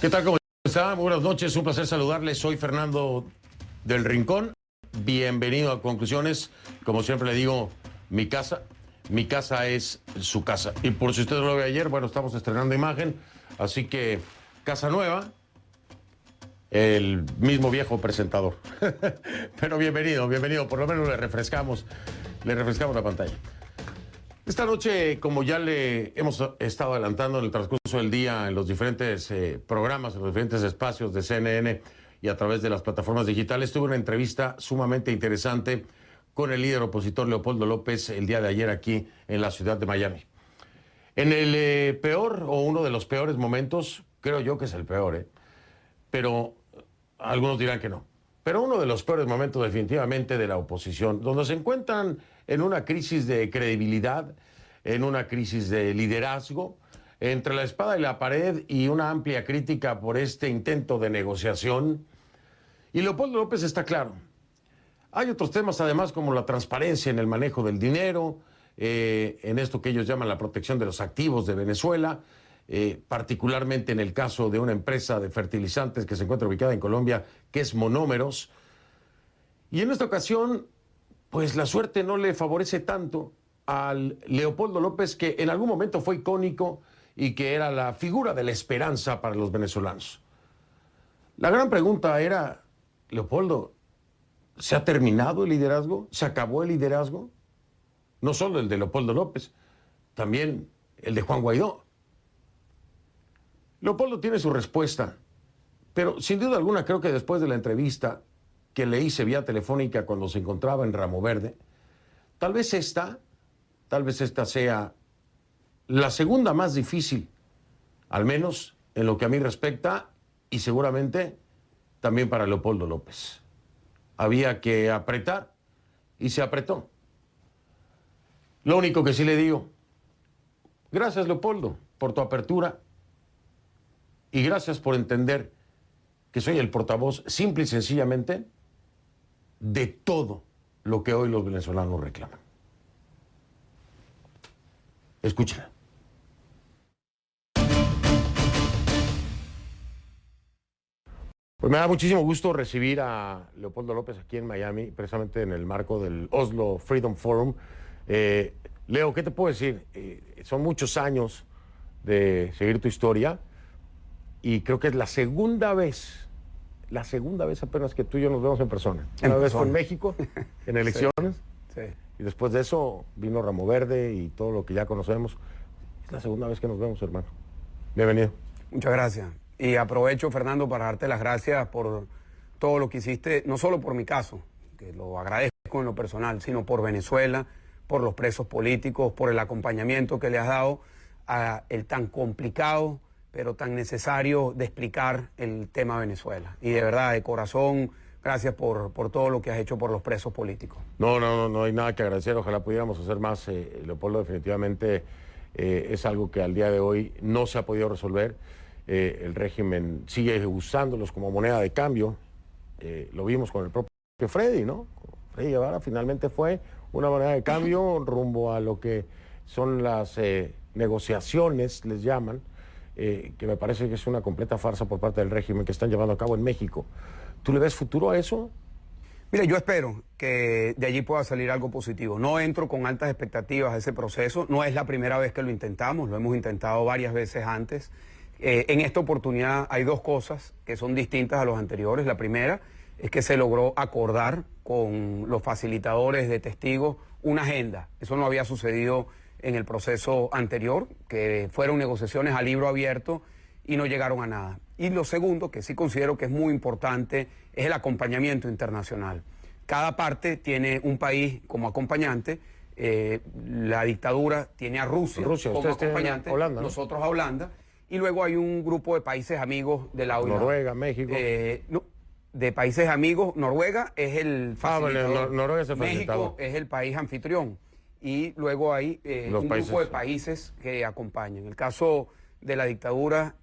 ¿Qué tal? ¿Cómo está? Buenas noches, un placer saludarles. Soy Fernando del Rincón. Bienvenido a Conclusiones. Como siempre le digo, mi casa es su casa. Y por si usted no lo ve ayer, bueno, estamos estrenando imagen, así que casa nueva, el mismo viejo presentador. Pero bienvenido, por lo menos le refrescamos la pantalla. Esta noche, como ya le hemos estado adelantando en el transcurso del día en los diferentes programas, en los diferentes espacios de CNN y a través de las plataformas digitales, tuve una entrevista sumamente interesante con el líder opositor Leopoldo López el día de ayer aquí en la ciudad de Miami. En el peor o uno de los peores momentos, creo yo que es el peor, pero algunos dirán que no. Pero uno de los peores momentos definitivamente de la oposición, donde se encuentran en una crisis de credibilidad, en una crisis de liderazgo, entre la espada y la pared y una amplia crítica por este intento de negociación. Y Leopoldo López está claro. Hay otros temas además como la transparencia en el manejo del dinero, en esto que ellos llaman la protección de los activos de Venezuela, particularmente en el caso de una empresa de fertilizantes que se encuentra ubicada en Colombia, que es Monómeros. Y en esta ocasión, pues la suerte no le favorece tanto al Leopoldo López, que en algún momento fue icónico y que era la figura de la esperanza para los venezolanos. La gran pregunta era, Leopoldo, ¿se ha terminado el liderazgo? ¿Se acabó el liderazgo? No solo el de Leopoldo López, también el de Juan Guaidó. Leopoldo tiene su respuesta, pero sin duda alguna creo que después de la entrevista que le hice vía telefónica cuando se encontraba en Ramo Verde, tal vez esta sea la segunda más difícil, al menos en lo que a mí respecta, y seguramente también para Leopoldo López. Había que apretar y se apretó. Lo único que sí le digo, gracias Leopoldo por tu apertura y gracias por entender que soy el portavoz simple y sencillamente de todo lo que hoy los venezolanos reclaman. Escúchala. Pues me da muchísimo gusto recibir a Leopoldo López aquí en Miami, precisamente en el marco del Oslo Freedom Forum. Leo, ¿qué te puedo decir? Son muchos años de seguir tu historia y creo que es la segunda vez apenas que tú y yo nos vemos en persona. Una vez fue en México, en elecciones, sí. Y después de eso vino Ramo Verde y todo lo que ya conocemos. Es la segunda vez que nos vemos, hermano. Bienvenido. Muchas gracias. Y aprovecho, Fernando, para darte las gracias por todo lo que hiciste, no solo por mi caso, que lo agradezco en lo personal, sino por Venezuela, por los presos políticos, por el acompañamiento que le has dado a el tan complicado, pero tan necesario de explicar el tema Venezuela. Y de verdad, de corazón, gracias por todo lo que has hecho por los presos políticos. No hay nada que agradecer. Ojalá pudiéramos hacer más. Leopoldo, definitivamente es algo que al día de hoy no se ha podido resolver. El régimen sigue usándolos como moneda de cambio. Lo vimos con el propio Freddy, ¿no? Freddy Guevara finalmente fue una moneda de cambio rumbo a lo que son las negociaciones, les llaman, que me parece que es una completa farsa por parte del régimen que están llevando a cabo en México. ¿Tú le ves futuro a eso? Mira, yo espero que de allí pueda salir algo positivo. No entro con altas expectativas a ese proceso. No es la primera vez que lo intentamos, lo hemos intentado varias veces antes. En esta oportunidad hay dos cosas que son distintas a los anteriores. La primera es que se logró acordar con los facilitadores de testigos una agenda. Eso no había sucedido en el proceso anterior, que fueron negociaciones a libro abierto y no llegaron a nada. Y lo segundo, que sí considero que es muy importante, es el acompañamiento internacional. Cada parte tiene un país como acompañante. La dictadura tiene a Rusia como acompañante, Holanda, ¿no? Nosotros a Holanda. Y luego hay un grupo de países amigos de la OEA. Noruega, México. No, de países amigos, Noruega es el facilitador. Noruega es el facilitador. México es el país anfitrión. Y luego hay un grupo de países que acompañan. El caso de la dictadura,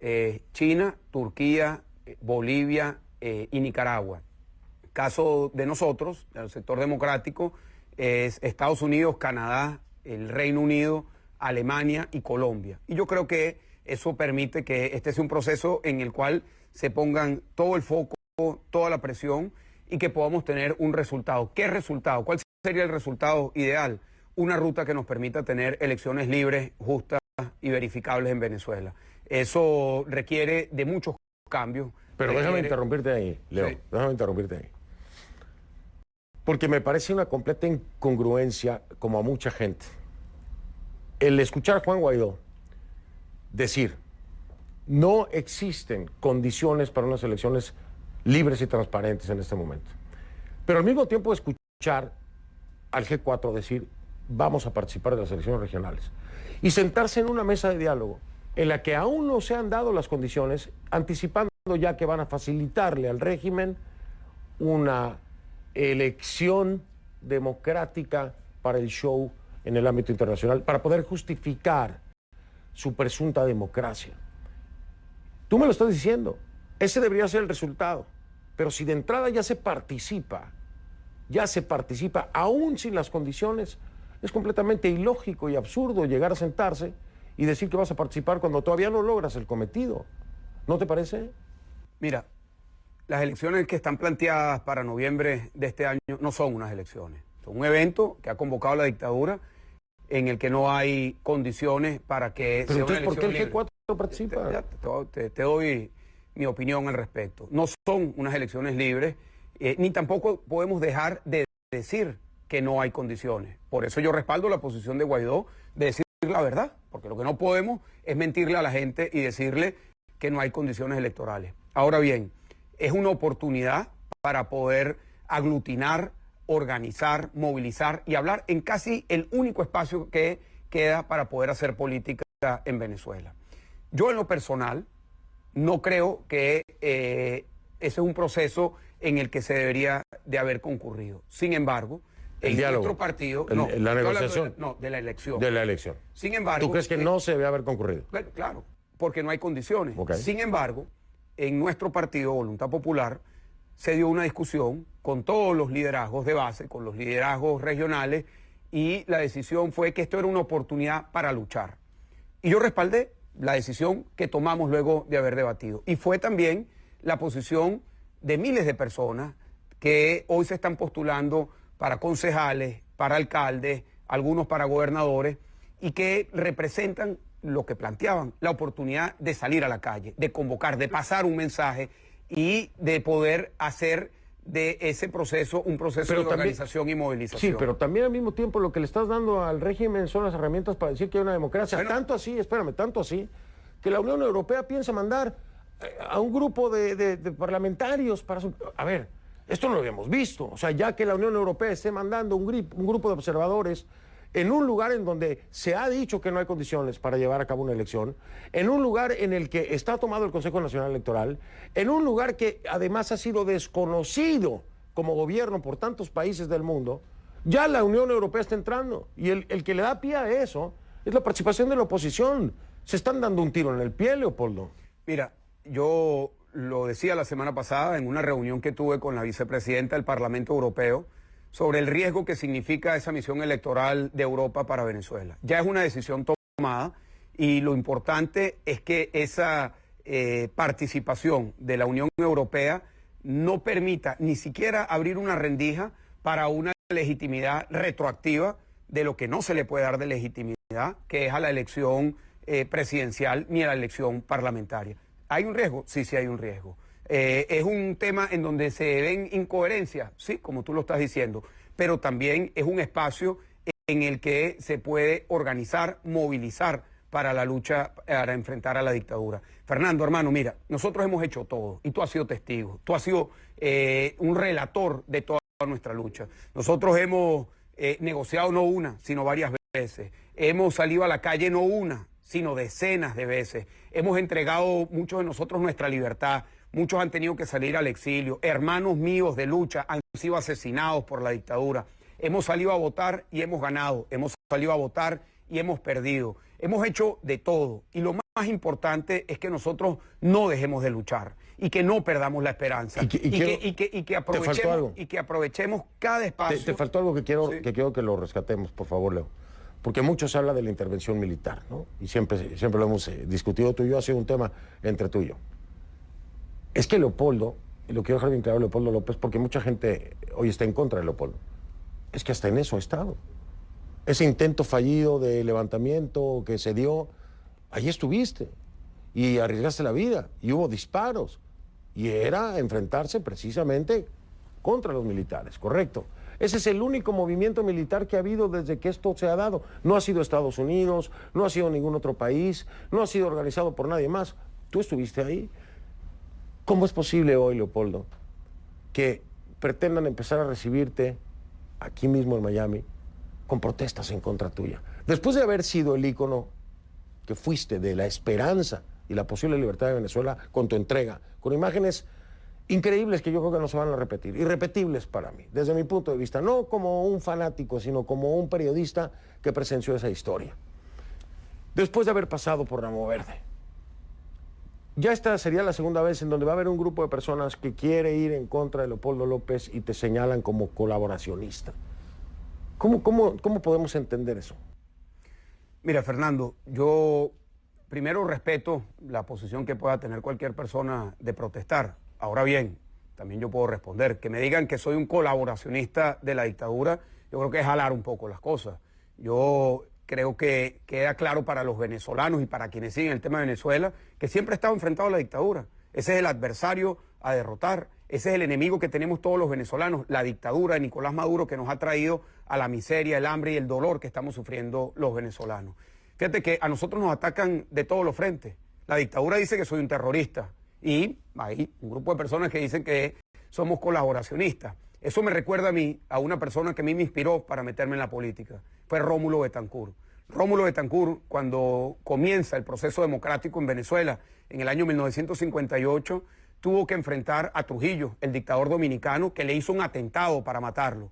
China, Turquía, Bolivia y Nicaragua. Caso de nosotros, del sector democrático, es Estados Unidos, Canadá, el Reino Unido, Alemania y Colombia. Y yo creo que Eso permite que este sea un proceso en el cual se pongan todo el foco, toda la presión y que podamos tener un resultado. ¿Qué resultado? ¿Cuál sería el resultado ideal? Una ruta que nos permita tener elecciones libres, justas y verificables en Venezuela. Eso requiere de muchos cambios. Pero déjame interrumpirte ahí, Leo. Sí. Déjame interrumpirte ahí. Porque me parece una completa incongruencia, como a mucha gente, el escuchar a Juan Guaidó decir, no existen condiciones para unas elecciones libres y transparentes en este momento. Pero al mismo tiempo escuchar al G4 decir, vamos a participar de las elecciones regionales. Y sentarse en una mesa de diálogo en la que aún no se han dado las condiciones, anticipando ya que van a facilitarle al régimen una elección democrática para el show en el ámbito internacional, para poder justificar su presunta democracia. Tú me lo estás diciendo, ese debería ser el resultado, pero si de entrada ya se participa aún sin las condiciones, es completamente ilógico y absurdo llegar a sentarse y decir que vas a participar cuando todavía no logras el cometido. ¿No te parece? Mira, las elecciones que están planteadas para noviembre de este año no son unas elecciones. Son un evento que ha convocado la dictadura en el que no hay condiciones para que sea una elección. ¿Por qué el G4 participa? Te doy mi opinión al respecto. No son unas elecciones libres, ni tampoco podemos dejar de decir que no hay condiciones. Por eso yo respaldo la posición de Guaidó de decir la verdad, porque lo que no podemos es mentirle a la gente y decirle que no hay condiciones electorales. Ahora bien, es una oportunidad para poder aglutinar, organizar, movilizar y hablar en casi el único espacio que queda para poder hacer política en Venezuela. Yo en lo personal no creo que ese es un proceso en el que se debería de haber concurrido. Sin embargo, en nuestro partido... ¿La negociación? De la elección. De la elección. Sin embargo... ¿Tú crees que no se debe haber concurrido? Claro, porque no hay condiciones. Okay. Sin embargo, en nuestro partido, Voluntad Popular, se dio una discusión con todos los liderazgos de base, con los liderazgos regionales, y la decisión fue que esto era una oportunidad para luchar. Y yo respaldé la decisión que tomamos luego de haber debatido. Y fue también la posición de miles de personas que hoy se están postulando para concejales, para alcaldes, algunos para gobernadores, y que representan lo que planteaban, la oportunidad de salir a la calle, de convocar, de pasar un mensaje y de poder hacer de ese proceso un proceso de organización y movilización. Sí, pero también al mismo tiempo lo que le estás dando al régimen son las herramientas para decir que hay una democracia. Bueno, tanto así, que la Unión Europea piensa mandar a un grupo de parlamentarios para... A ver, esto no lo habíamos visto. O sea, ya que la Unión Europea esté mandando un grupo de observadores en un lugar en donde se ha dicho que no hay condiciones para llevar a cabo una elección, en un lugar en el que está tomado el Consejo Nacional Electoral, en un lugar que además ha sido desconocido como gobierno por tantos países del mundo, ya la Unión Europea está entrando. Y el que le da pie a eso es la participación de la oposición. Se están dando un tiro en el pie, Leopoldo. Mira, yo lo decía la semana pasada en una reunión que tuve con la vicepresidenta del Parlamento Europeo sobre el riesgo que significa esa misión electoral de Europa para Venezuela. Ya es una decisión tomada y lo importante es que esa participación de la Unión Europea no permita ni siquiera abrir una rendija para una legitimidad retroactiva de lo que no se le puede dar de legitimidad, que es a la elección presidencial ni a la elección parlamentaria. ¿Hay un riesgo? Sí, sí hay un riesgo. Es un tema en donde se ven incoherencias, sí, como tú lo estás diciendo, pero también es un espacio en el que se puede organizar, movilizar para la lucha, para enfrentar a la dictadura. Fernando, hermano, mira, nosotros hemos hecho todo y tú has sido testigo, tú has sido un relator de toda nuestra lucha. Nosotros hemos negociado no una, sino varias veces. Hemos salido a la calle no una, sino decenas de veces. Hemos entregado muchos de nosotros nuestra libertad. Muchos han tenido que salir al exilio. Hermanos míos de lucha han sido asesinados por la dictadura. Hemos salido a votar y hemos ganado. Hemos salido a votar y hemos perdido. Hemos hecho de todo. Y lo más importante es que nosotros no dejemos de luchar y que no perdamos la esperanza. Y que aprovechemos cada espacio. Te faltó algo que quiero que lo rescatemos, por favor, Leo. porque mucho se habla de la intervención militar, ¿no? Y siempre lo hemos discutido tú y yo, ha sido un tema entre tú y yo. Es que Leopoldo, y lo quiero dejar bien claro, Leopoldo López, porque mucha gente hoy está en contra de Leopoldo, es que hasta en eso ha estado. Ese intento fallido de levantamiento que se dio, ahí estuviste, y arriesgaste la vida, y hubo disparos, y era enfrentarse precisamente contra los militares, correcto. Ese es el único movimiento militar que ha habido desde que esto se ha dado. No ha sido Estados Unidos, no ha sido ningún otro país, no ha sido organizado por nadie más. Tú estuviste ahí. ¿Cómo es posible hoy, Leopoldo, que pretendan empezar a recibirte aquí mismo en Miami con protestas en contra tuya? Después de haber sido el ícono que fuiste de la esperanza y la posible libertad de Venezuela con tu entrega, con imágenes increíbles que yo creo que no se van a repetir, irrepetibles para mí, desde mi punto de vista, no como un fanático, sino como un periodista que presenció esa historia. Después de haber pasado por Ramo Verde, ya esta sería la segunda vez en donde va a haber un grupo de personas que quiere ir en contra de Leopoldo López y te señalan como colaboracionista. ¿Cómo podemos entender eso? Mira, Fernando, yo primero respeto la posición que pueda tener cualquier persona de protestar. Ahora bien, también yo puedo responder. Que me digan que soy un colaboracionista de la dictadura, yo creo que es jalar un poco las cosas. Yo creo que queda claro para los venezolanos y para quienes siguen el tema de Venezuela que siempre he estado enfrentado a la dictadura. Ese es el adversario a derrotar, ese es el enemigo que tenemos todos los venezolanos, la dictadura de Nicolás Maduro, que nos ha traído a la miseria, el hambre y el dolor que estamos sufriendo los venezolanos. Fíjate que a nosotros nos atacan de todos los frentes. La dictadura dice que soy un terrorista y hay un grupo de personas que dicen que somos colaboracionistas. Eso me recuerda a mí, a una persona que a mí me inspiró para meterme en la política. Fue Rómulo Betancourt. Rómulo Betancourt, cuando comienza el proceso democrático en Venezuela, en el año 1958, tuvo que enfrentar a Trujillo, el dictador dominicano, que le hizo un atentado para matarlo.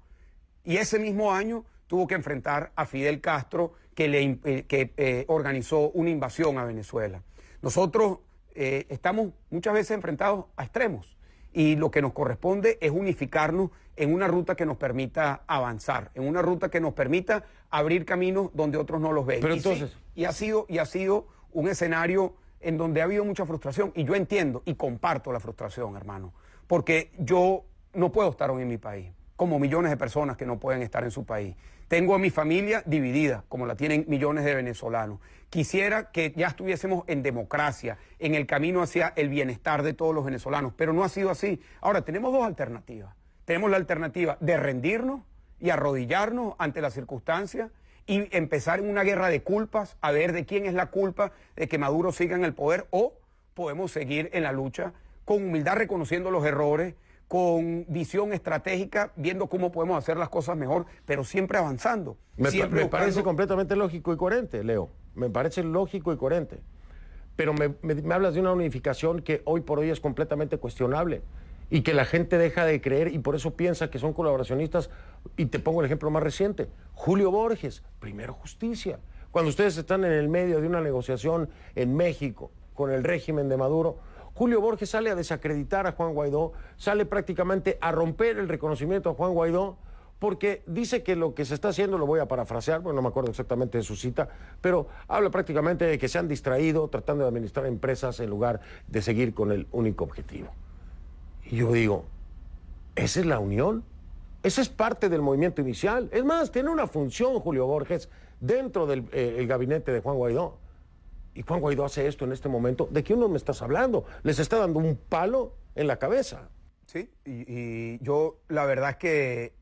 Y ese mismo año tuvo que enfrentar a Fidel Castro, que organizó una invasión a Venezuela. Nosotros estamos muchas veces enfrentados a extremos y lo que nos corresponde es unificarnos en una ruta que nos permita avanzar, en una ruta que nos permita abrir caminos donde otros no los ven. Pero entonces... Sí, y ha sido un escenario en donde ha habido mucha frustración y yo entiendo y comparto la frustración, hermano, porque yo no puedo estar hoy en mi país, como millones de personas que no pueden estar en su país. Tengo a mi familia dividida, como la tienen millones de venezolanos. Quisiera que ya estuviésemos en democracia, en el camino hacia el bienestar de todos los venezolanos, pero no ha sido así. Ahora, tenemos dos alternativas. Tenemos la alternativa de rendirnos y arrodillarnos ante las circunstancias y empezar en una guerra de culpas, a ver de quién es la culpa de que Maduro siga en el poder, o podemos seguir en la lucha con humildad, reconociendo los errores, con visión estratégica, viendo cómo podemos hacer las cosas mejor, pero siempre avanzando. Me buscando... parece completamente lógico y coherente, Leo. Me parece lógico y coherente. Pero me hablas de una unificación que hoy por hoy es completamente cuestionable y que la gente deja de creer y por eso piensa que son colaboracionistas. Y te pongo el ejemplo más reciente. Julio Borges, primero justicia. Cuando ustedes están en el medio de una negociación en México con el régimen de Maduro, Julio Borges sale a desacreditar a Juan Guaidó, sale prácticamente a romper el reconocimiento a Juan Guaidó, porque dice que lo que se está haciendo, lo voy a parafrasear, bueno, no me acuerdo exactamente de su cita, pero habla prácticamente de que se han distraído tratando de administrar empresas en lugar de seguir con el único objetivo. Y yo digo, ¿esa es la unión? Esa es parte del movimiento inicial. Es más, tiene una función Julio Borges dentro del el gabinete de Juan Guaidó. Y Juan Guaidó hace esto en este momento. ¿De qué uno me estás hablando? Les está dando un palo en la cabeza. Sí, y yo la verdad es que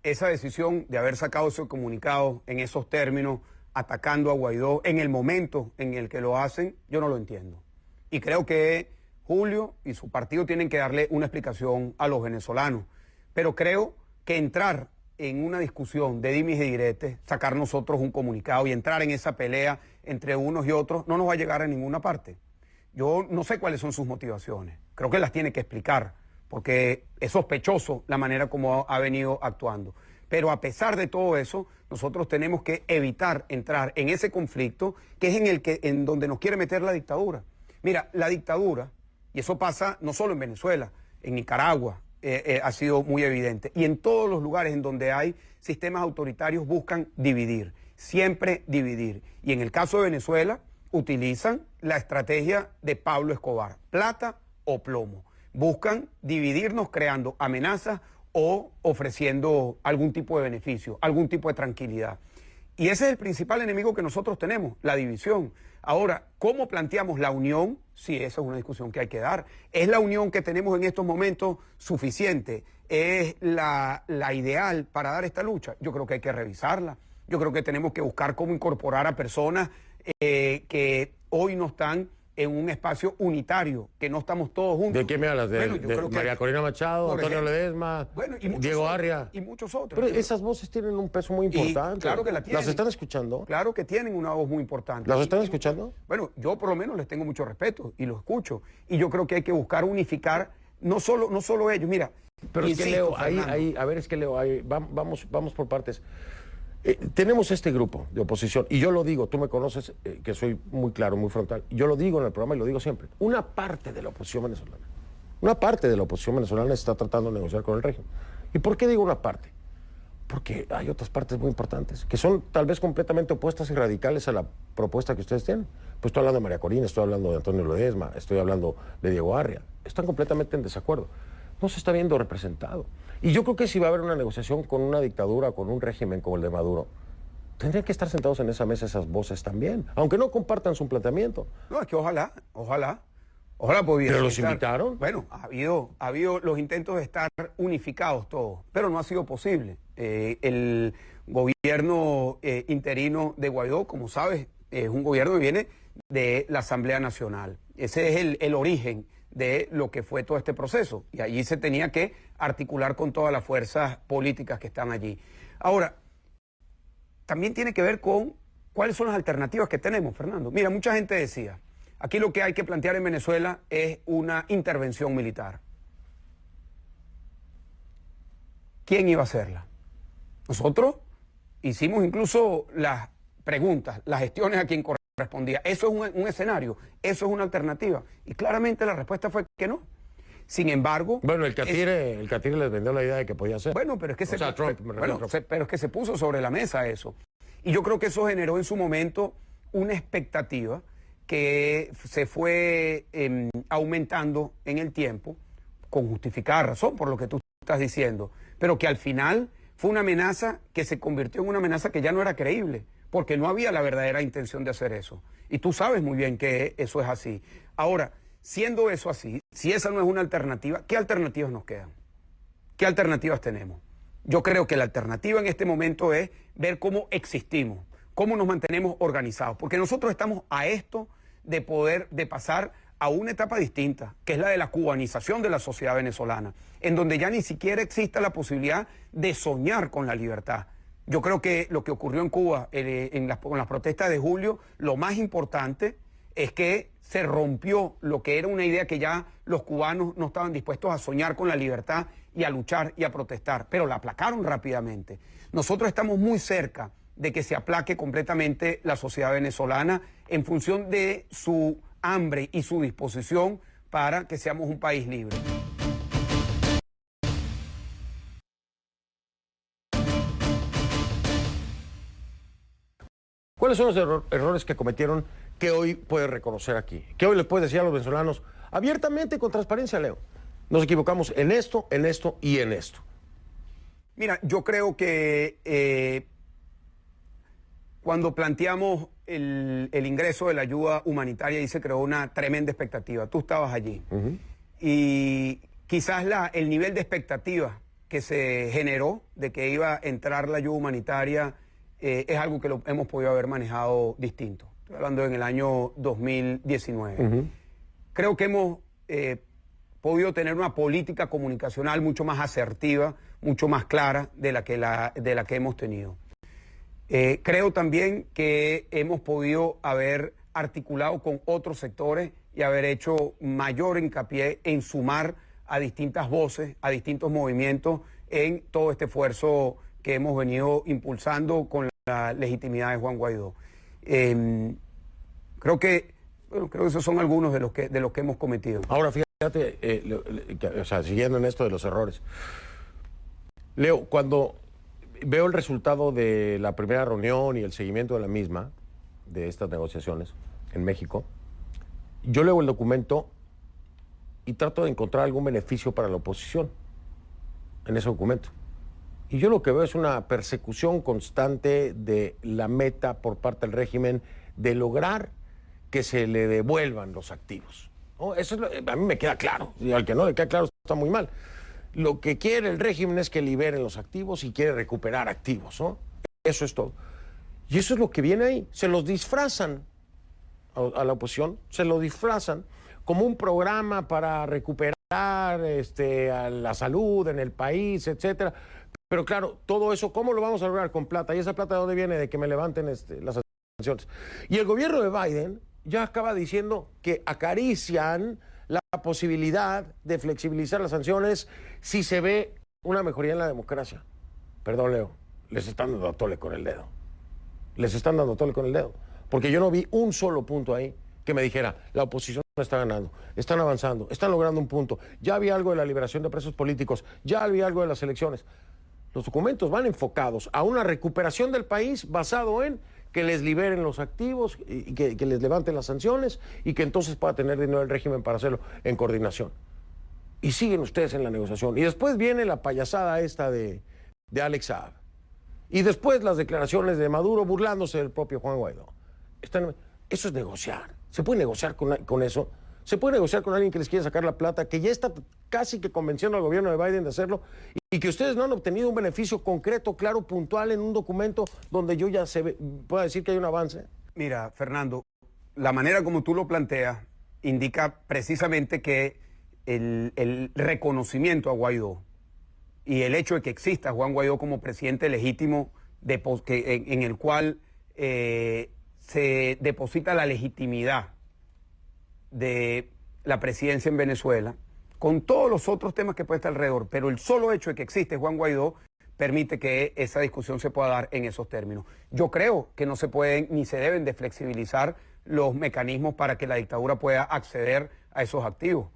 esa decisión de haber sacado ese comunicado en esos términos, atacando a Guaidó en el momento en el que lo hacen, yo no lo entiendo. Y creo que Julio y su partido tienen que darle una explicación a los venezolanos. Pero creo que entrar en una discusión de dimes y diretes, sacar nosotros un comunicado y entrar en esa pelea entre unos y otros, no nos va a llegar a ninguna parte. Yo no sé cuáles son sus motivaciones. Creo que las tiene que explicar, porque es sospechoso la manera como ha venido actuando. Pero a pesar de todo eso, nosotros tenemos que evitar entrar en ese conflicto que es en donde nos quiere meter la dictadura. Mira, la dictadura, y eso pasa no solo en Venezuela, en Nicaragua, ha sido muy evidente. Y en todos los lugares en donde hay sistemas autoritarios buscan dividir. siempre dividir. Y en el caso de Venezuela, utilizan la estrategia de Pablo Escobar, plata o plomo. Buscan dividirnos creando amenazas o ofreciendo algún tipo de beneficio, algún tipo de tranquilidad. Y ese es el principal enemigo que nosotros tenemos, la división. Ahora, ¿cómo planteamos la unión? Sí, esa es una discusión que hay que dar. ¿Es la unión que tenemos en estos momentos suficiente? ¿Es la ideal para dar esta lucha? Yo creo que hay que revisarla. Yo creo que tenemos que buscar cómo incorporar a personas que hoy no están en un espacio unitario, que no estamos todos juntos. ¿De qué me hablas? Bueno, De María Corina Machado, Antonio Ledesma, Diego Arria. Y muchos otros. Pero esas voces tienen un peso muy importante. Claro que la tienen. ¿Las están escuchando? Claro que tienen una voz muy importante. ¿Las están escuchando? Bueno, yo por lo menos les tengo mucho respeto y los escucho. Y yo creo que hay que buscar unificar, no solo ellos. Mira, pero es que Leo, a ver, es que Leo, vamos por partes. Tenemos este grupo de oposición, y yo lo digo, tú me conoces, que soy muy claro, muy frontal, yo lo digo en el programa y lo digo siempre, una parte de la oposición venezolana está tratando de negociar con el régimen. ¿Y por qué digo una parte? Porque hay otras partes muy importantes, que son tal vez completamente opuestas y radicales a la propuesta que ustedes tienen. Pues estoy hablando de María Corina, estoy hablando de Antonio Ledesma, estoy hablando de Diego Arria, están completamente en desacuerdo. No se está viendo representado. Y yo creo que si va a haber una negociación con una dictadura, con un régimen como el de Maduro, tendrían que estar sentados en esa mesa esas voces también, aunque no compartan su planteamiento. No, es que ojalá pudiera. ¿Pero los invitaron? Bueno, ha habido los intentos de estar unificados todos, pero no ha sido posible. El gobierno interino de Guaidó, como sabes, es un gobierno que viene de la Asamblea Nacional. Ese es el origen de lo que fue todo este proceso. Y allí se tenía que articular con todas las fuerzas políticas que están allí. Ahora, también tiene que ver con cuáles son las alternativas que tenemos, Fernando. Mira, mucha gente decía, aquí lo que hay que plantear en Venezuela es una intervención militar. ¿Quién iba a hacerla? Nosotros hicimos incluso las preguntas, las gestiones a quien correspondía. Eso es un escenario, eso es una alternativa. Y claramente la respuesta fue que no. Sin embargo... Bueno, el Catire les vendió la idea de que podía ser. Bueno, pero es que pero es que se puso sobre la mesa eso. Y yo creo que eso generó en su momento una expectativa que se fue aumentando en el tiempo, con justificada razón por lo que tú estás diciendo, pero que al final fue una amenaza que se convirtió en una amenaza que ya no era creíble, porque no había la verdadera intención de hacer eso. Y tú sabes muy bien que eso es así. Ahora, siendo eso así, si esa no es una alternativa, ¿qué alternativas nos quedan? ¿Qué alternativas tenemos? Yo creo que la alternativa en este momento es ver cómo existimos, cómo nos mantenemos organizados, porque nosotros estamos a esto de pasar a una etapa distinta, que es la de la cubanización de la sociedad venezolana, en donde ya ni siquiera exista la posibilidad de soñar con la libertad. Yo creo que lo que ocurrió en Cuba con las protestas de julio, lo más importante es que se rompió lo que era una idea que ya los cubanos no estaban dispuestos a soñar con la libertad y a luchar y a protestar, pero la aplacaron rápidamente. Nosotros estamos muy cerca de que se aplaque completamente la sociedad venezolana en función de su hambre y su disposición para que seamos un país libre. ¿Cuáles son los errores que cometieron que hoy puedes reconocer aquí? Que hoy les puedes decir a los venezolanos abiertamente y con transparencia, Leo. Nos equivocamos en esto y en esto. Mira, yo creo que cuando planteamos el ingreso de la ayuda humanitaria, ahí se creó una tremenda expectativa. Tú estabas allí. Y quizás el nivel de expectativa que se generó de que iba a entrar la ayuda humanitaria es algo que lo hemos podido haber manejado distinto. Estoy hablando en el año 2019. Creo que hemos podido tener una política comunicacional mucho más asertiva, mucho más clara de la que hemos tenido. Creo también que hemos podido haber articulado con otros sectores y haber hecho mayor hincapié en sumar a distintas voces, a distintos movimientos en todo este esfuerzo que hemos venido impulsando con la legitimidad de Juan Guaidó. Creo que esos son algunos de los que hemos cometido. Ahora, fíjate, siguiendo en esto de los errores. Leo, cuando veo el resultado de la primera reunión y el seguimiento de la misma, de estas negociaciones en México. Yo leo el documento y trato de encontrar algún beneficio para la oposición en ese documento. Y yo lo que veo es una persecución constante de la meta por parte del régimen de lograr que se le devuelvan los activos, ¿no? Eso es a mí me queda claro, y al que no le queda claro está muy mal. Lo que quiere el régimen es que liberen los activos y quiere recuperar activos, ¿no? Eso es todo. Y eso es lo que viene ahí. Se los disfrazan a la oposición, se lo disfrazan como un programa para recuperar a la salud en el país, etcétera. Pero claro, todo eso, ¿cómo lo vamos a lograr con plata? ¿Y esa plata de dónde viene? De que me levanten las sanciones. Y el gobierno de Biden ya acaba diciendo que acarician la posibilidad de flexibilizar las sanciones si se ve una mejoría en la democracia. Perdón, Leo, les están dando a tole con el dedo. Les están dando a tole con el dedo. Porque yo no vi un solo punto ahí que me dijera, la oposición está ganando, están avanzando, están logrando un punto. Ya había algo de la liberación de presos políticos, ya había algo de las elecciones. Los documentos van enfocados a una recuperación del país basado en que les liberen los activos y que les levanten las sanciones y que entonces pueda tener dinero el régimen para hacerlo en coordinación. Y siguen ustedes en la negociación. Y después viene la payasada esta de Alex Saab. Y después las declaraciones de Maduro burlándose del propio Juan Guaidó. Eso es negociar. ¿Se puede negociar con eso? ¿Se puede negociar con alguien que les quiere sacar la plata, que ya está casi que convenciendo al gobierno de Biden de hacerlo, y que ustedes no han obtenido un beneficio concreto, claro, puntual, en un documento donde yo ya pueda decir que hay un avance? Mira, Fernando, la manera como tú lo planteas indica precisamente que el reconocimiento a Guaidó y el hecho de que exista Juan Guaidó como presidente legítimo en el cual se deposita la legitimidad de la presidencia en Venezuela, con todos los otros temas que puede estar alrededor, pero el solo hecho de que existe Juan Guaidó permite que esa discusión se pueda dar en esos términos. Yo creo que no se pueden ni se deben de flexibilizar los mecanismos para que la dictadura pueda acceder a esos activos.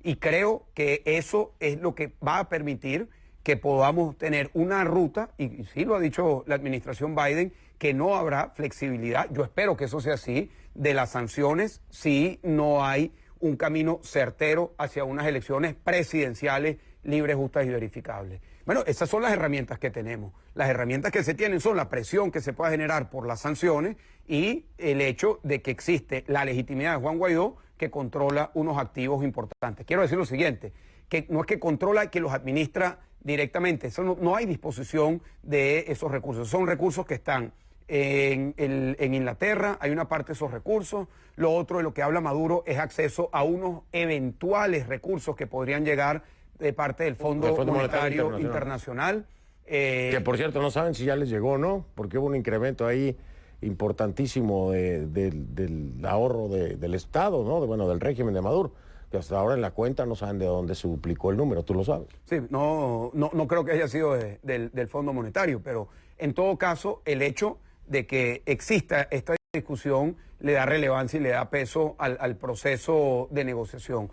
Y creo que eso es lo que va a permitir que podamos tener una ruta, y sí lo ha dicho la administración Biden, que no habrá flexibilidad, yo espero que eso sea así, de las sanciones si no hay un camino certero hacia unas elecciones presidenciales libres, justas y verificables. Bueno, esas son las herramientas que tenemos. Las herramientas que se tienen son la presión que se pueda generar por las sanciones y el hecho de que existe la legitimidad de Juan Guaidó que controla unos activos importantes. Quiero decir lo siguiente, que no es que controla, que los administra directamente. Eso no hay disposición de esos recursos. Son recursos que están en Inglaterra, hay una parte de esos recursos. Lo otro de lo que habla Maduro es acceso a unos eventuales recursos que podrían llegar de parte del Fondo Monetario Internacional. Que por cierto no saben si ya les llegó o no, porque hubo un incremento ahí importantísimo del ahorro del Estado, ¿no? Del régimen de Maduro, que hasta ahora en la cuenta no saben de dónde se duplicó el número, tú lo sabes. Sí, no creo que haya sido del Fondo Monetario, pero en todo caso el hecho de que exista esta discusión le da relevancia y le da peso al proceso de negociación.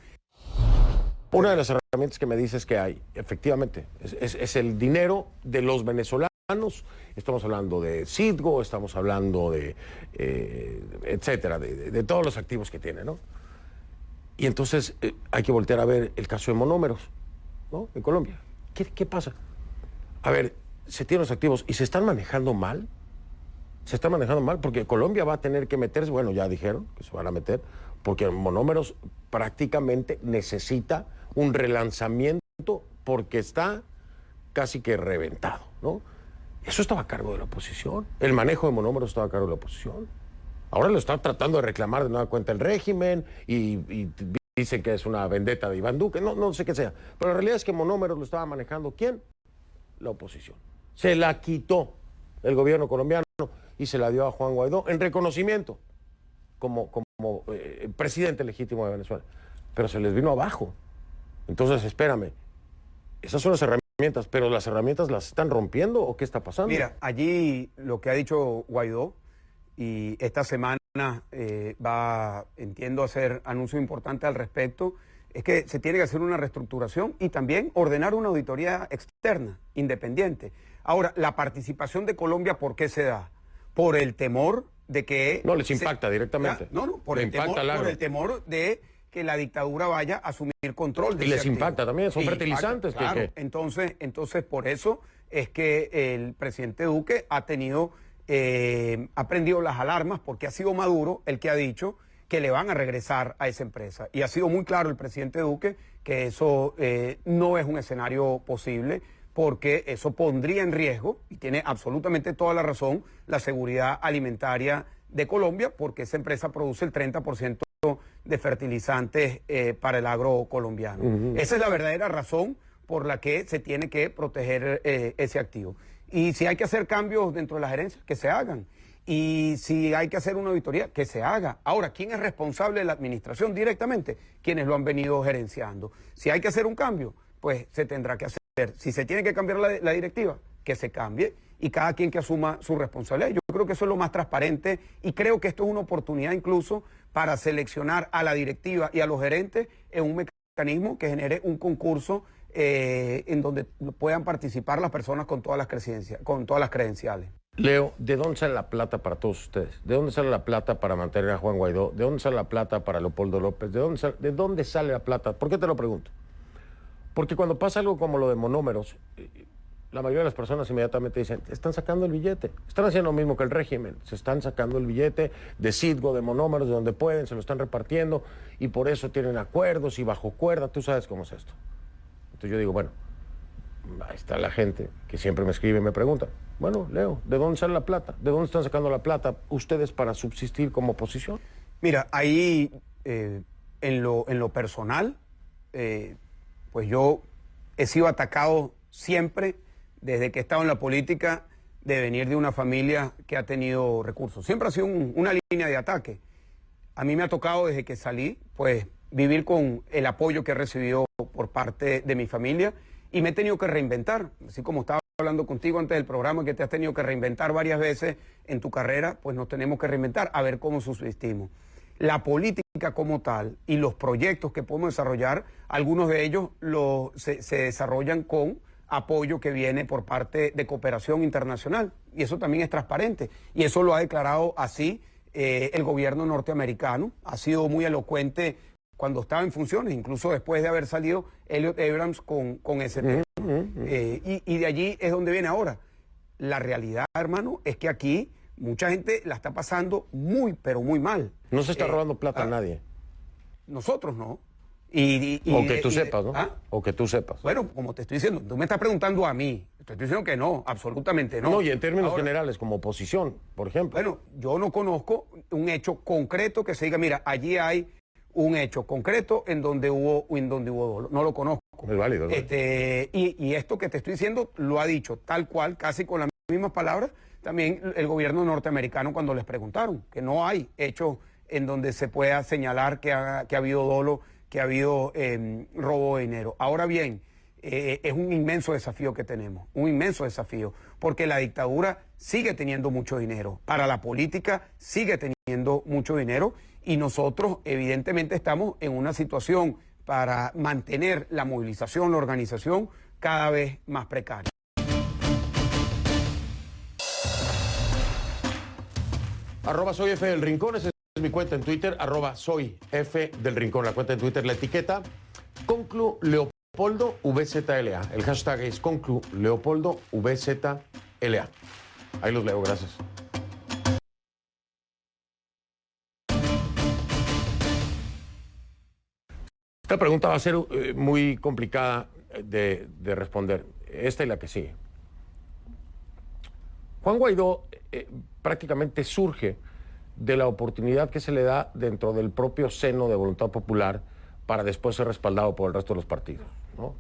Una de las herramientas que me dices que hay, efectivamente, es el dinero de los venezolanos. Estamos hablando de Citgo, estamos hablando de, etcétera, de todos los activos que tiene, ¿no? Y entonces hay que voltear a ver el caso de Monómeros, ¿no? En Colombia. ¿Qué pasa? A ver, se tienen los activos y se están manejando mal. Se están manejando mal porque Colombia va a tener que meterse, bueno, ya dijeron que se van a meter, porque Monómeros prácticamente necesita un relanzamiento porque está casi que reventado, ¿no? Eso estaba a cargo de la oposición. El manejo de Monómeros estaba a cargo de la oposición. Ahora lo está tratando de reclamar de nueva cuenta el régimen y dicen que es una vendetta de Iván Duque, no sé qué sea. Pero la realidad es que Monómeros lo estaba manejando, ¿quién? La oposición. Se la quitó el gobierno colombiano y se la dio a Juan Guaidó en reconocimiento como presidente legítimo de Venezuela. Pero se les vino abajo. Entonces, espérame, esas son las herramientas, pero ¿las herramientas las están rompiendo o qué está pasando? Mira, allí lo que ha dicho Guaidó, y esta semana entiendo, hacer anuncio importante al respecto, es que se tiene que hacer una reestructuración y también ordenar una auditoría externa, independiente. Ahora, la participación de Colombia, ¿por qué se da? Por el temor de que... No, les impacta directamente. Por el temor de que la dictadura vaya a asumir control de y les impacta también, son fertilizantes. Claro. Entonces, por eso es que el presidente Duque ha prendido las alarmas, porque ha sido Maduro el que ha dicho que le van a regresar a esa empresa. Y ha sido muy claro el presidente Duque que eso no es un escenario posible, porque eso pondría en riesgo, y tiene absolutamente toda la razón, la seguridad alimentaria de Colombia, porque esa empresa produce el 30% de fertilizantes para el agro colombiano. Esa es la verdadera razón por la que se tiene que proteger ese activo. Y si hay que hacer cambios dentro de la gerencia, que se hagan. Y si hay que hacer una auditoría, que se haga. Ahora, ¿quién es responsable de la administración directamente? Quienes lo han venido gerenciando. Si hay que hacer un cambio, pues se tendrá que hacer. Si se tiene que cambiar la directiva, que se cambie y cada quien que asuma su responsabilidad. Yo creo que eso es lo más transparente y creo que esto es una oportunidad incluso para seleccionar a la directiva y a los gerentes en un mecanismo que genere un concurso en donde puedan participar las personas con todas las credenciales. Leo, ¿de dónde sale la plata para todos ustedes? ¿De dónde sale la plata para mantener a Juan Guaidó? ¿De dónde sale la plata para Leopoldo López? ¿De dónde sale la plata? ¿Por qué te lo pregunto? Porque cuando pasa algo como lo de monómeros, la mayoría de las personas inmediatamente dicen, están sacando el billete. Están haciendo lo mismo que el régimen. Se están sacando el billete de Citgo, de monómeros, de donde pueden, se lo están repartiendo y por eso tienen acuerdos y bajo cuerda. Tú sabes cómo es esto. Entonces yo digo, bueno, ahí está la gente que siempre me escribe y me pregunta, bueno, Leo, ¿de dónde sale la plata? ¿De dónde están sacando la plata ustedes para subsistir como oposición? Mira, ahí en lo personal, pues yo he sido atacado siempre desde que he estado en la política de venir de una familia que ha tenido recursos. Siempre ha sido una línea de ataque. A mí me ha tocado desde que salí, pues vivir con el apoyo que he recibido por parte de mi familia y me he tenido que reinventar. Así como estaba hablando contigo antes del programa, que te has tenido que reinventar varias veces en tu carrera, pues nos tenemos que reinventar a ver cómo subsistimos. La política como tal y los proyectos que podemos desarrollar, algunos de ellos se desarrollan con apoyo que viene por parte de cooperación internacional y eso también es transparente y eso lo ha declarado así el gobierno norteamericano. Ha sido muy elocuente cuando estaba en funciones, incluso después de haber salido Elliot Abrams con ese tema. Y de allí es donde viene ahora. La realidad, hermano, es que aquí mucha gente la está pasando muy, pero muy mal. No se está robando plata a nadie. Nosotros no. O que tú sepas, ¿no? O que tú sepas. Bueno, como te estoy diciendo, tú me estás preguntando a mí. Te estoy diciendo que no, absolutamente no. No, y en términos generales, como oposición, por ejemplo. Bueno, yo no conozco un hecho concreto que se diga, mira, allí hay un hecho concreto en donde hubo dolo. No lo conozco. Es válido. Y esto que te estoy diciendo lo ha dicho tal cual, casi con las mismas palabras, también el gobierno norteamericano cuando les preguntaron, que no hay hechos en donde se pueda señalar que ha habido dolo, que ha habido robo de dinero. Ahora bien, es un inmenso desafío que tenemos, un inmenso desafío, porque la dictadura sigue teniendo mucho dinero, para la política sigue teniendo mucho dinero y nosotros evidentemente estamos en una situación para mantener la movilización, la organización cada vez más precaria. @soy F del Rincón, esa es mi cuenta en Twitter, @soy F del Rincón, la cuenta en Twitter, la etiqueta Conclu Leopoldo VZLA. El hashtag es Conclu Leopoldo VZLA. Ahí los leo, gracias. Esta pregunta va a ser muy complicada de responder, esta y la que sigue. Juan Guaidó prácticamente surge de la oportunidad que se le da dentro del propio seno de Voluntad Popular para después ser respaldado por el resto de los partidos, ¿no?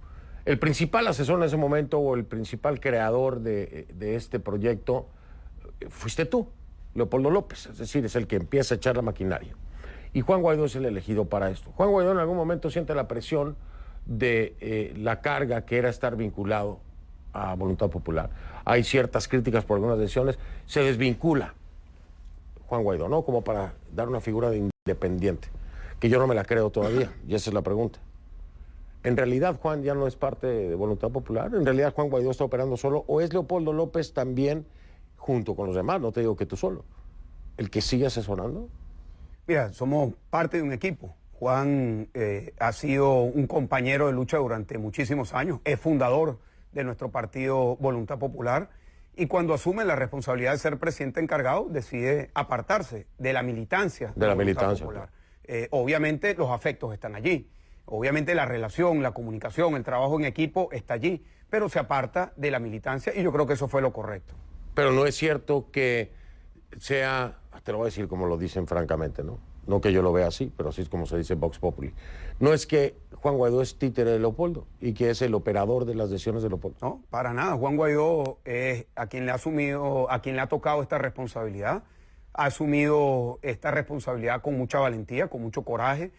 El principal asesor en ese momento o el principal creador de este proyecto fuiste tú, Leopoldo López, es decir, es el que empieza a echar la maquinaria. Y Juan Guaidó es el elegido para esto. Juan Guaidó en algún momento siente la presión de la carga que era estar vinculado a Voluntad Popular. Hay ciertas críticas por algunas decisiones, se desvincula Juan Guaidó, ¿no? Como para dar una figura de independiente, que yo no me la creo todavía, y esa es la pregunta. En realidad Juan ya no es parte de Voluntad Popular, en realidad Juan Guaidó está operando solo, o es Leopoldo López también junto con los demás, no te digo que tú solo, el que sigue asesorando. Mira, somos parte de un equipo. Juan ha sido un compañero de lucha durante muchísimos años, es fundador de nuestro partido Voluntad Popular y cuando asume la responsabilidad de ser presidente encargado decide apartarse de la militancia de la Voluntad militancia Popular. Obviamente los afectos están allí, obviamente la relación, la comunicación, el trabajo en equipo está allí, pero se aparta de la militancia y yo creo que eso fue lo correcto. Pero no es cierto que sea, te lo voy a decir como lo dicen francamente, ¿no? No que yo lo vea así, pero así es como se dice Vox Populi. No es que Juan Guaidó es títere de Leopoldo y que es el operador de las decisiones de Leopoldo. No, para nada. Juan Guaidó es a quien le ha asumido, a quien le ha tocado esta responsabilidad. Ha asumido esta responsabilidad con mucha valentía, con mucho coraje.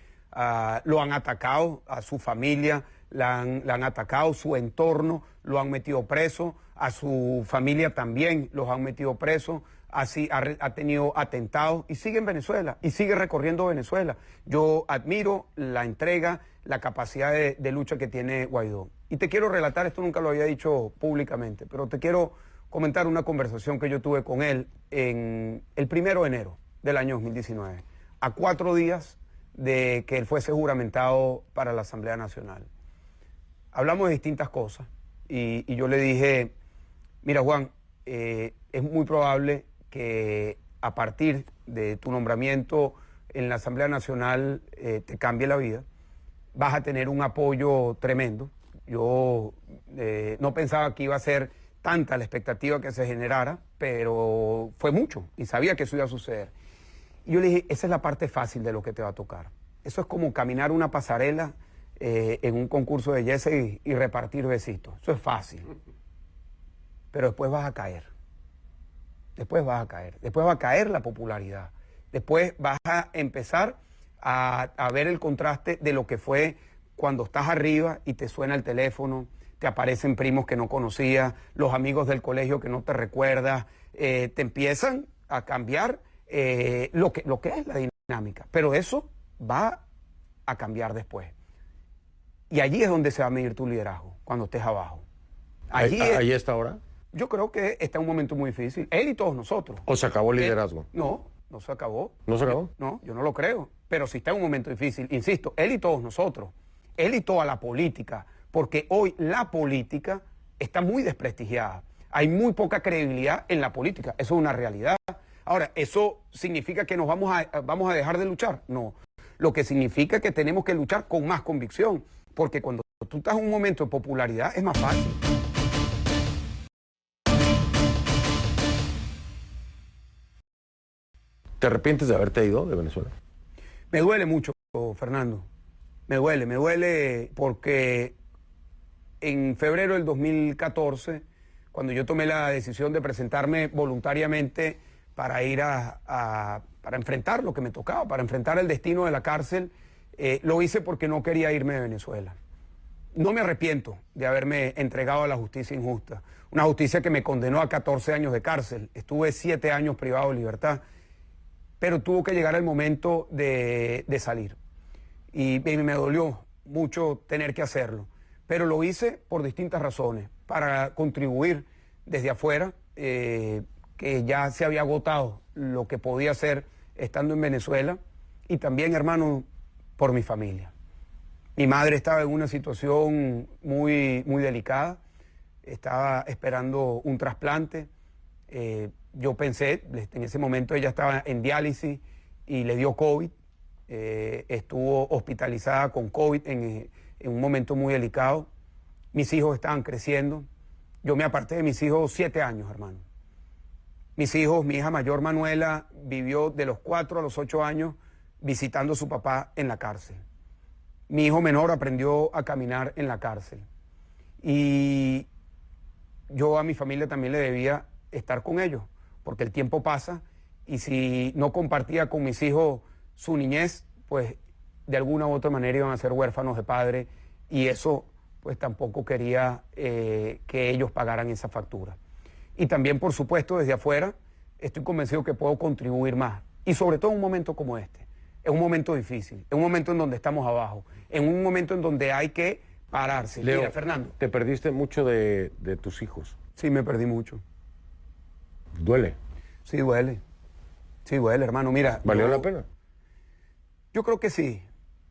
Lo han atacado a su familia, la han atacado, su entorno, lo han metido preso, a su familia también los han metido preso. Así ha tenido atentados y sigue en Venezuela y sigue recorriendo Venezuela. Yo admiro la entrega, la capacidad de lucha que tiene Guaidó. Y te quiero relatar, esto nunca lo había dicho públicamente, pero te quiero comentar una conversación que yo tuve con él en el 1 de enero del año 2019, a 4 días de que él fuese juramentado para la Asamblea Nacional. Hablamos de distintas cosas y yo le dije, mira Juan, es muy probable que a partir de tu nombramiento en la Asamblea Nacional te cambie la vida, vas a tener un apoyo tremendo. Yo no pensaba que iba a ser tanta la expectativa que se generara, pero fue mucho y sabía que eso iba a suceder. Y yo le dije, esa es la parte fácil de lo que te va a tocar. Eso es como caminar una pasarela en un concurso de belleza y repartir besitos. Eso es fácil. Pero después vas a caer. Después vas a caer. Después va a caer la popularidad. Después vas a empezar a ver el contraste de lo que fue cuando estás arriba y te suena el teléfono, te aparecen primos que no conocías, los amigos del colegio que no te recuerdas, te empiezan a cambiar lo que es la dinámica. Pero eso va a cambiar después. Y allí es donde se va a medir tu liderazgo, cuando estés abajo. ¿Allí está ahora? Yo creo que está en un momento muy difícil. Él y todos nosotros. ¿O se acabó el liderazgo? No se acabó. ¿No se acabó? No, yo no lo creo. Pero sí está en un momento difícil. Insisto, él y todos nosotros. Él y toda la política. Porque hoy la política está muy desprestigiada. Hay muy poca credibilidad en la política. Eso es una realidad. Ahora, ¿eso significa que nos vamos a dejar de luchar? No. Lo que significa es que tenemos que luchar con más convicción. Porque cuando tú estás en un momento de popularidad es más fácil. ¿Te arrepientes de haberte ido de Venezuela? Me duele mucho, Fernando. Me duele porque en febrero del 2014, cuando yo tomé la decisión de presentarme voluntariamente para ir para enfrentar lo que me tocaba, para enfrentar el destino de la cárcel, lo hice porque no quería irme de Venezuela. No me arrepiento de haberme entregado a la justicia injusta, una justicia que me condenó a 14 años de cárcel. Estuve 7 años privado de libertad. Pero tuvo que llegar el momento de salir. Y me dolió mucho tener que hacerlo. Pero lo hice por distintas razones. Para contribuir desde afuera, que ya se había agotado lo que podía hacer estando en Venezuela. Y también, hermano, por mi familia. Mi madre estaba en una situación muy, muy delicada. Estaba esperando un trasplante. Yo pensé, en ese momento ella estaba en diálisis y le dio COVID, estuvo hospitalizada con COVID en un momento muy delicado. Mis hijos estaban creciendo. Yo me aparté de mis hijos 7 años, hermano. Mis hijos, mi hija mayor Manuela vivió de los 4 a los 8 años visitando a su papá en la cárcel. Mi hijo menor aprendió a caminar en la cárcel. Y yo a mi familia también le debía estar con ellos, porque el tiempo pasa y si no compartía con mis hijos su niñez, pues de alguna u otra manera iban a ser huérfanos de padre y eso pues tampoco quería que ellos pagaran esa factura. Y también, por supuesto, desde afuera estoy convencido que puedo contribuir más y sobre todo en un momento como este. Es un momento difícil, es un momento en donde estamos abajo, en un momento en donde hay que pararse. Leo, Mira, Fernando. te perdiste mucho de tus hijos. Sí, me perdí mucho. ¿Duele? Sí, duele. Sí, duele, hermano. Mira. ¿Valió la pena? Yo creo que sí.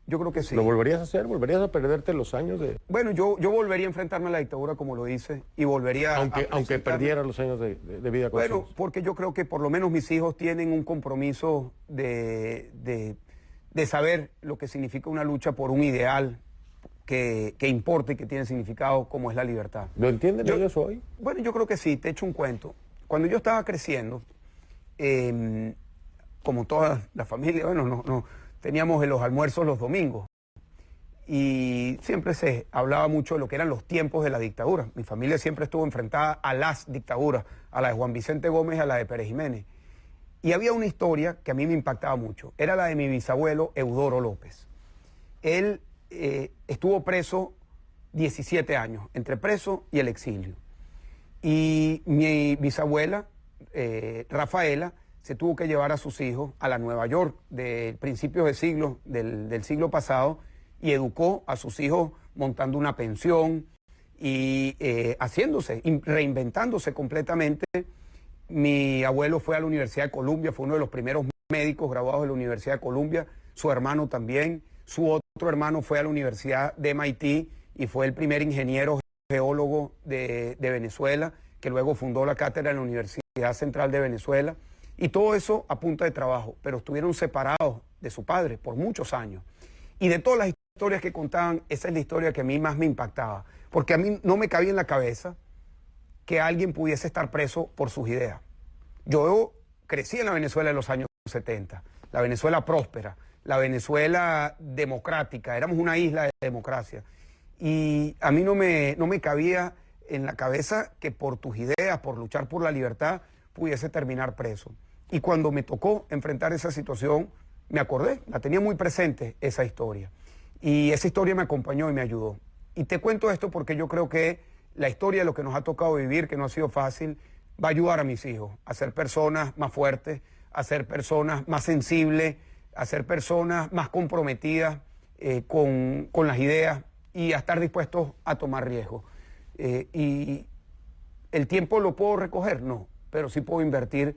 Yo creo que sí. ¿Lo volverías a hacer? ¿Volverías a perderte los años de...? Bueno, yo volvería a enfrentarme a la dictadura como lo hice y volvería Aunque perdiera los años de vida con Bueno, sus... porque yo creo que por lo menos mis hijos tienen un compromiso de saber lo que significa una lucha por un ideal que importa y que tiene significado, como es la libertad. ¿Lo entienden ellos hoy? Bueno, yo creo que sí. Te echo un cuento. Cuando yo estaba creciendo, como toda la familia, bueno, no teníamos los almuerzos los domingos. Y siempre se hablaba mucho de lo que eran los tiempos de la dictadura. Mi familia siempre estuvo enfrentada a las dictaduras, a la de Juan Vicente Gómez y a la de Pérez Jiménez. Y había una historia que a mí me impactaba mucho. Era la de mi bisabuelo Eudoro López. Él estuvo preso 17 años, entre preso y el exilio. Y mi bisabuela, Rafaela, se tuvo que llevar a sus hijos a la Nueva York de principios de siglo, del siglo pasado, y educó a sus hijos montando una pensión y reinventándose completamente. Mi abuelo fue a la Universidad de Columbia, fue uno de los primeros médicos graduados de la Universidad de Columbia, su hermano también, su otro hermano fue a la Universidad de MIT y fue el primer ingeniero geólogo de Venezuela, que luego fundó la cátedra en la Universidad Central de Venezuela, y todo eso a punta de trabajo, pero estuvieron separados de su padre por muchos años. Y de todas las historias que contaban, esa es la historia que a mí más me impactaba, porque a mí no me cabía en la cabeza que alguien pudiese estar preso por sus ideas. Yo crecí en la Venezuela de los años 70, la Venezuela próspera, la Venezuela democrática, éramos una isla de democracia. Y a mí no me cabía en la cabeza que por tus ideas, por luchar por la libertad, pudiese terminar preso. Y cuando me tocó enfrentar esa situación, me acordé, la tenía muy presente esa historia. Y esa historia me acompañó y me ayudó. Y te cuento esto porque yo creo que la historia de lo que nos ha tocado vivir, que no ha sido fácil, va a ayudar a mis hijos a ser personas más fuertes, a ser personas más sensibles, a ser personas más comprometidas con las ideas y a estar dispuestos a tomar riesgos. Y el tiempo lo puedo recoger, no, pero sí puedo invertir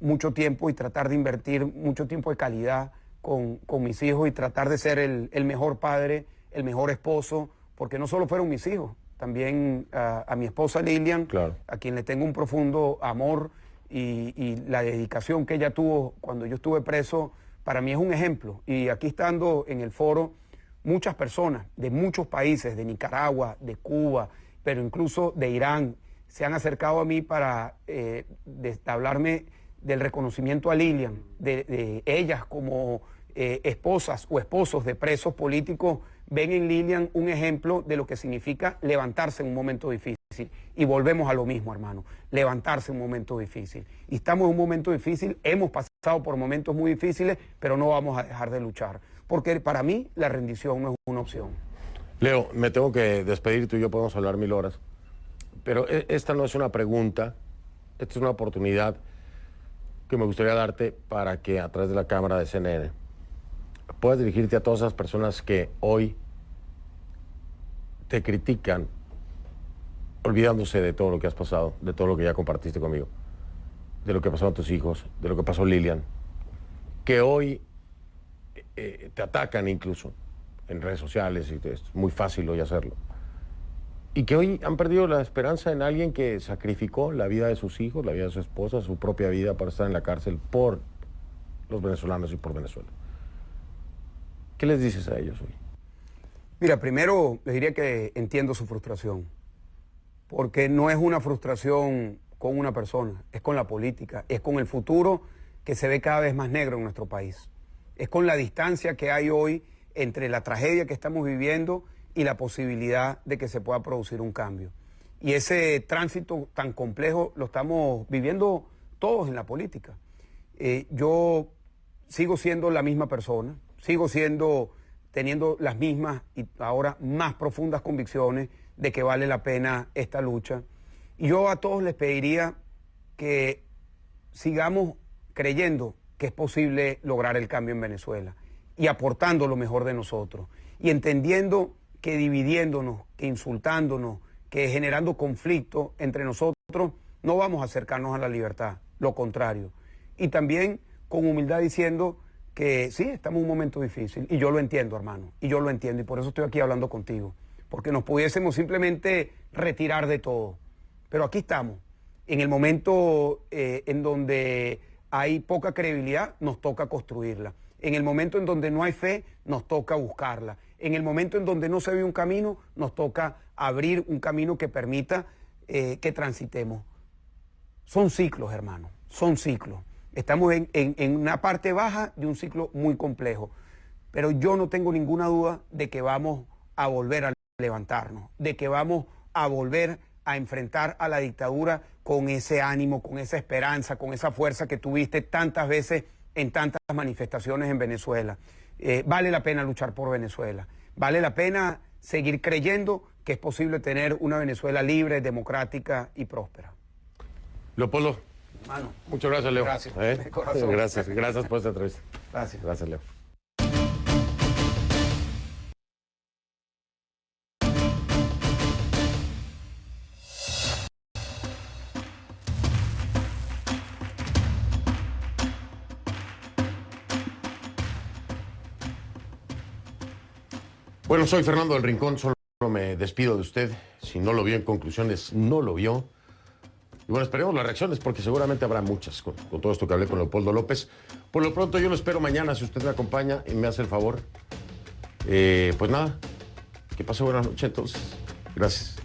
mucho tiempo y tratar de invertir mucho tiempo de calidad con mis hijos y tratar de ser el mejor padre, el mejor esposo, porque no solo fueron mis hijos, también a mi esposa Lilian, claro, a quien le tengo un profundo amor y la dedicación que ella tuvo cuando yo estuve preso, para mí es un ejemplo. Y aquí estando en el foro, muchas personas de muchos países, de Nicaragua, de Cuba, pero incluso de Irán, se han acercado a mí para hablarme del reconocimiento a Lilian, de ellas como esposas o esposos de presos políticos, ven en Lilian un ejemplo de lo que significa levantarse en un momento difícil. Y volvemos a lo mismo, hermano, levantarse en un momento difícil. Y estamos en un momento difícil, hemos pasado por momentos muy difíciles, pero no vamos a dejar de luchar, porque para mí la rendición no es una opción. Leo, me tengo que despedir, tú y yo podemos hablar 1000 horas, pero esta no es una pregunta, esta es una oportunidad que me gustaría darte para que a través de la cámara de CNN puedas dirigirte a todas esas personas que hoy te critican, olvidándose de todo lo que has pasado, de todo lo que ya compartiste conmigo, de lo que pasó a tus hijos, de lo que pasó a Lilian, que hoy te atacan incluso en redes sociales, y es muy fácil hoy hacerlo, y que hoy han perdido la esperanza en alguien que sacrificó la vida de sus hijos, la vida de su esposa, su propia vida para estar en la cárcel por los venezolanos y por Venezuela. ¿Qué les dices a ellos hoy? Mira, primero les diría que entiendo su frustración, porque no es una frustración con una persona, es con la política, es con el futuro que se ve cada vez más negro en nuestro país. Es con la distancia que hay hoy entre la tragedia que estamos viviendo y la posibilidad de que se pueda producir un cambio. Y ese tránsito tan complejo lo estamos viviendo todos en la política. Yo sigo siendo la misma persona, sigo teniendo las mismas y ahora más profundas convicciones de que vale la pena esta lucha. Y yo a todos les pediría que sigamos creyendo que es posible lograr el cambio en Venezuela y aportando lo mejor de nosotros y entendiendo que dividiéndonos, que insultándonos, que generando conflicto entre nosotros, no vamos a acercarnos a la libertad, lo contrario. Y también con humildad diciendo que sí, estamos en un momento difícil, y yo lo entiendo, hermano, y yo lo entiendo, y por eso estoy aquí hablando contigo, porque nos pudiésemos simplemente retirar de todo. Pero aquí estamos, en el momento en donde hay poca credibilidad, nos toca construirla. En el momento en donde no hay fe, nos toca buscarla. En el momento en donde no se ve un camino, nos toca abrir un camino que permita que transitemos. Son ciclos, hermano, son ciclos. Estamos en una parte baja de un ciclo muy complejo. Pero yo no tengo ninguna duda de que vamos a volver a levantarnos, de que vamos a volver a enfrentar a la dictadura con ese ánimo, con esa esperanza, con esa fuerza que tuviste tantas veces en tantas manifestaciones en Venezuela. Vale la pena luchar por Venezuela. Vale la pena seguir creyendo que es posible tener una Venezuela libre, democrática y próspera. Leopoldo, Mano, muchas gracias, Leo. gracias. De corazón. Gracias por esta entrevista. Gracias. Gracias, Leo. Bueno, soy Fernando del Rincón, solo me despido de usted. Si no lo vio en conclusiones, no lo vio. Y bueno, esperemos las reacciones porque seguramente habrá muchas con todo esto que hablé con Leopoldo López. Por lo pronto yo lo espero mañana si usted me acompaña y me hace el favor. Pues nada, que pase buena noche entonces. Gracias.